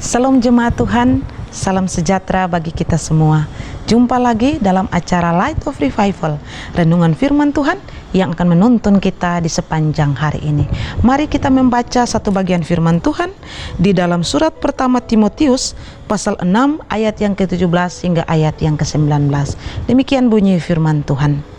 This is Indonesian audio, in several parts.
Salam jemaat Tuhan, salam sejahtera bagi kita semua. Jumpa lagi dalam acara Light of Revival, renungan firman Tuhan yang akan menuntun kita di sepanjang hari ini. Mari kita membaca satu bagian firman Tuhan di dalam surat pertama Timotius pasal 6 ayat yang ke-17 hingga ayat yang ke-19. Demikian bunyi firman Tuhan.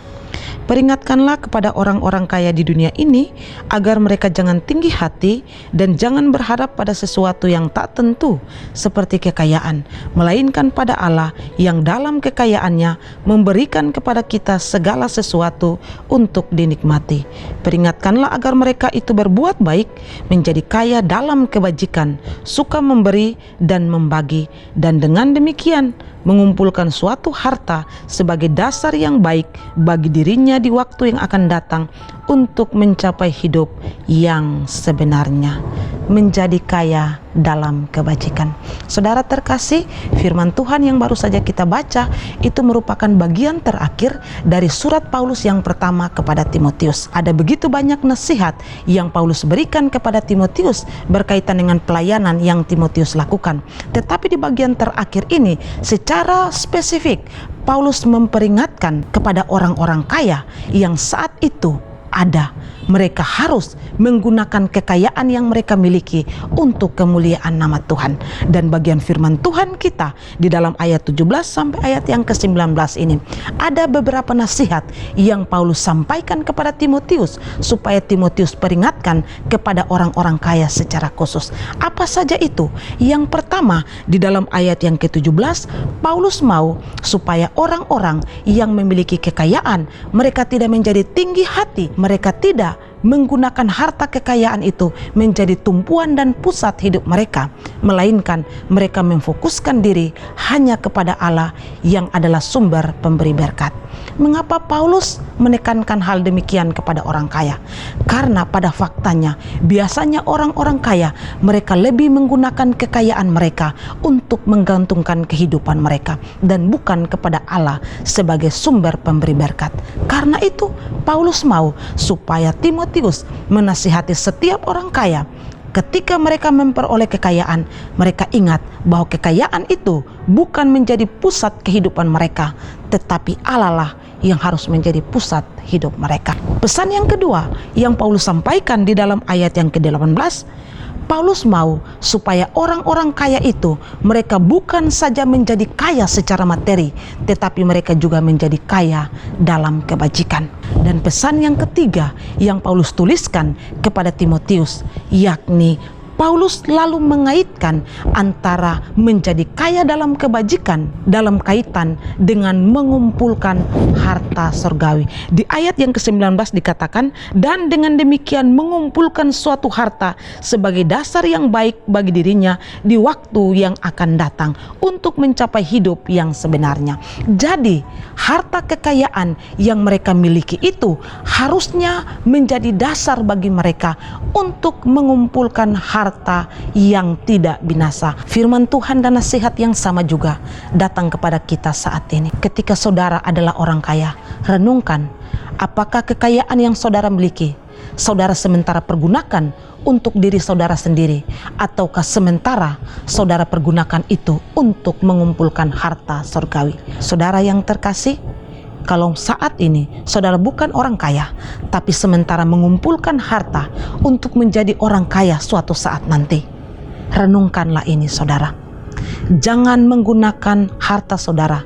Peringatkanlah kepada orang-orang kaya di dunia ini agar mereka jangan tinggi hati dan jangan berharap pada sesuatu yang tak tentu seperti kekayaan, melainkan pada Allah yang dalam kekayaannya memberikan kepada kita segala sesuatu untuk dinikmati. Peringatkanlah agar mereka itu berbuat baik, menjadi kaya dalam kebajikan, suka memberi dan membagi, dan dengan demikian mengumpulkan suatu harta sebagai dasar yang baik bagi dirinya di waktu yang akan datang untuk mencapai hidup yang sebenarnya, menjadi kaya dalam kebajikan. Saudara terkasih, firman Tuhan yang baru saja kita baca itu merupakan bagian terakhir dari surat Paulus yang pertama kepada Timotius. Ada begitu banyak nasihat yang Paulus berikan kepada Timotius berkaitan dengan pelayanan yang Timotius lakukan. Tetapi di bagian terakhir ini secara spesifik Paulus memperingatkan kepada orang-orang kaya yang saat itu mereka harus menggunakan kekayaan yang mereka miliki untuk kemuliaan nama Tuhan. Dan bagian firman Tuhan kita di dalam ayat 17 sampai ayat yang ke-19 ini ada beberapa nasihat yang Paulus sampaikan kepada Timotius supaya Timotius peringatkan kepada orang-orang kaya secara khusus. Apa saja itu? Yang pertama, di dalam ayat yang ke-17 Paulus mau supaya orang-orang yang memiliki kekayaan mereka tidak menjadi tinggi hati, mereka tidak menggunakan harta kekayaan itu menjadi tumpuan dan pusat hidup mereka, melainkan mereka memfokuskan diri hanya kepada Allah yang adalah sumber pemberi berkat. Mengapa Paulus menekankan hal demikian kepada orang kaya? Karena pada faktanya biasanya orang-orang kaya mereka lebih menggunakan kekayaan mereka untuk menggantungkan kehidupan mereka dan bukan kepada Allah sebagai sumber pemberi berkat. Karena itu Paulus mau supaya Timotius menasihati setiap orang kaya. Ketika mereka memperoleh kekayaan, mereka ingat bahwa kekayaan itu bukan menjadi pusat kehidupan mereka, tetapi Allah lah yang harus menjadi pusat hidup mereka. Pesan yang kedua yang Paulus sampaikan di dalam ayat yang ke-18, Paulus mau supaya orang-orang kaya itu mereka bukan saja menjadi kaya secara materi, tetapi mereka juga menjadi kaya dalam kebajikan. Dan pesan yang ketiga yang Paulus tuliskan kepada Timotius, yakni Paulus lalu mengaitkan antara menjadi kaya dalam kebajikan dalam kaitan dengan mengumpulkan harta surgawi. Di ayat yang ke-19 dikatakan, dan dengan demikian mengumpulkan suatu harta sebagai dasar yang baik bagi dirinya di waktu yang akan datang untuk mencapai hidup yang sebenarnya. Jadi harta kekayaan yang mereka miliki itu harusnya menjadi dasar bagi mereka untuk mengumpulkan harta yang tidak binasa. Firman Tuhan dan nasihat yang sama juga datang kepada kita saat ini. Ketika saudara adalah orang kaya, renungkan apakah kekayaan yang saudara miliki saudara sementara pergunakan untuk diri saudara sendiri, ataukah sementara saudara pergunakan itu untuk mengumpulkan harta surgawi. Saudara yang terkasih, kalau saat ini saudara bukan orang kaya, tapi sementara mengumpulkan harta untuk menjadi orang kaya suatu saat nanti, renungkanlah ini saudara. Jangan menggunakan harta saudara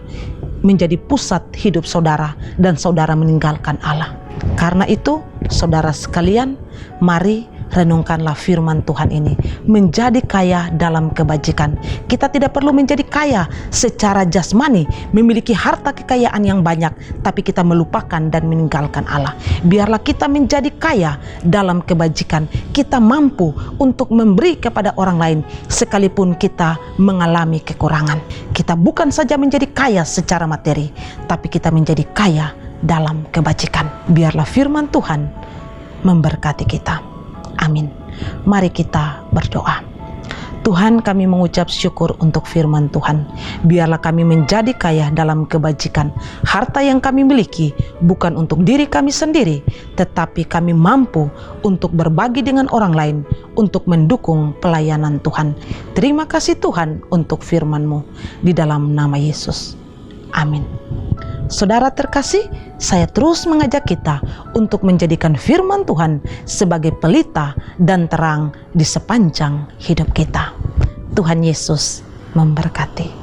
menjadi pusat hidup saudara dan saudara meninggalkan Allah. Karena itu saudara sekalian, mari renungkanlah firman Tuhan ini, menjadi kaya dalam kebajikan. Kita tidak perlu menjadi kaya secara jasmani, memiliki harta kekayaan yang banyak, tapi kita melupakan dan meninggalkan Allah. Biarlah kita menjadi kaya dalam kebajikan. Kita mampu untuk memberi kepada orang lain sekalipun kita mengalami kekurangan. Kita bukan saja menjadi kaya secara materi, tapi kita menjadi kaya dalam kebajikan. Biarlah firman Tuhan memberkati kita. Amin. Mari kita berdoa. Tuhan, kami mengucap syukur untuk firman Tuhan. Biarlah kami menjadi kaya dalam kebajikan. Harta yang kami miliki bukan untuk diri kami sendiri, tetapi kami mampu untuk berbagi dengan orang lain, untuk mendukung pelayanan Tuhan. Terima kasih Tuhan untuk firman-Mu. Di dalam nama Yesus. Amin. Saudara terkasih, saya terus mengajak kita untuk menjadikan firman Tuhan sebagai pelita dan terang di sepanjang hidup kita. Tuhan Yesus memberkati.